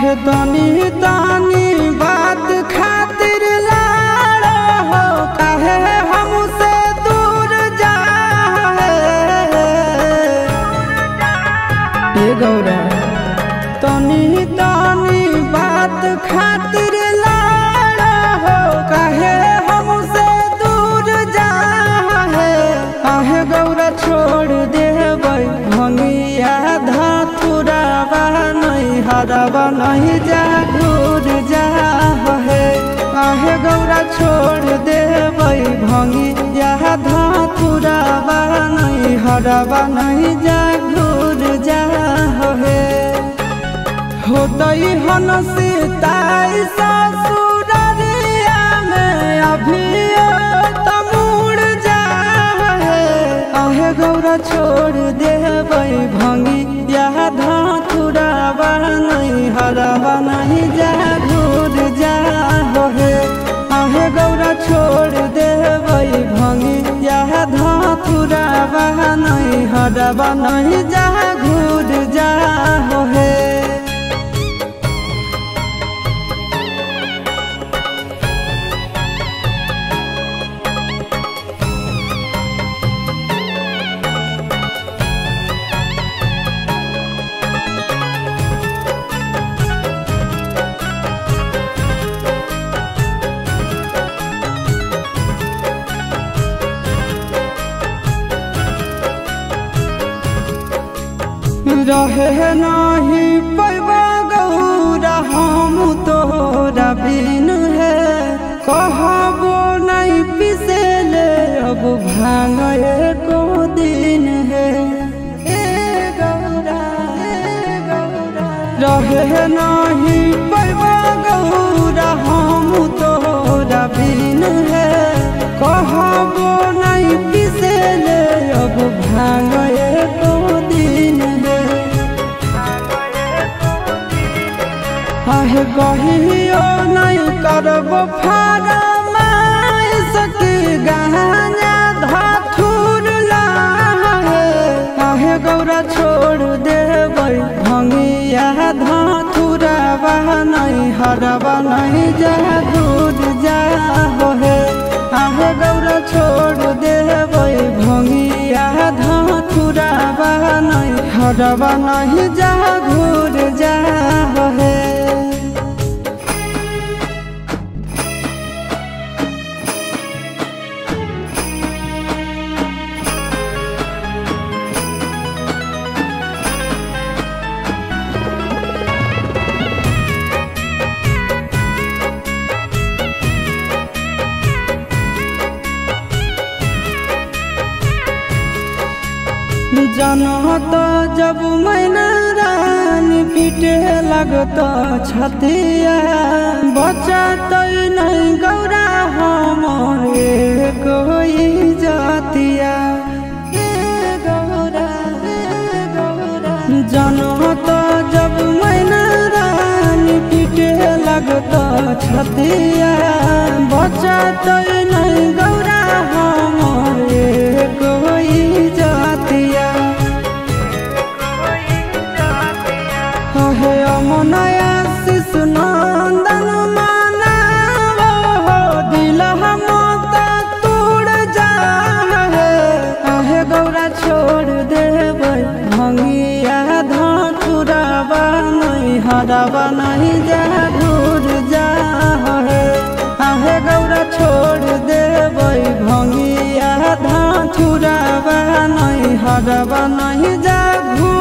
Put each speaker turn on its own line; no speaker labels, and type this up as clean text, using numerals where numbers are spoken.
आहे तनी तनी बात खातिर लाड़ा हो काहे हमसे दूर जाए गौरा तनी तनी बात खातिर लाड़ा हो काहे हमसे दूर जाए आहे गौरा छोड़ देबै भंगिया धतुरावा नहीं हरावा नहीं जा घूर जा है आहे गौरा छोड़ देबै भंगिया धतुरावा नहीं हरावा नहीं जा घूर जा है होतई हन सीताई ससुररिया में अभी तमुड़ जा है आहे गौरा छोड़ देबै भंगिया धतुरावा नहीं हरावा नहीं जा घूर जा है आहे गौरा छोड़ देबै भंगिया धतुरावा नहीं हरावा नहीं जा घूर जा है। रहे नहीं पैबा गौरा हम तोरा बिन है कहबो नहीं पिसेले अब भांग एको दिन है गौरा रहे नहीं पैबा गौरा हम तोरा बिन है कहबो नहीं पिसेले अब भांग एको दिन है आहे कहियो नहीं करब फरमाइश की गहना धतुर लाहे आहे गौरा छोड़ देबै भंगिया धतुरावा नहीं हरावा नहीं जा घूर जा है आहे गौरा छोड़ देबै भंगिया धतुरावा नहीं हरावा नहीं जा घूर जा है। जनत जब मैना रानी पीटे लगत छतिया बचा तो नहीं गौरा हमारे कोई जातिया जनत जब मैना रानी पीटे लगत छतिया बचा तो नहीं गौरा हमारे कोई जातिया अमनया शिशु नंदन मानव हो दिल हम तोड़ जा है आहे गौरा छोड़ देबै भंगिया धतुरावा नहीं हरावा नहीं जा घूर जा है आहे गौरा छोड़ देबै भंगिया धतुरावा नहीं हरावा नहीं जा घूर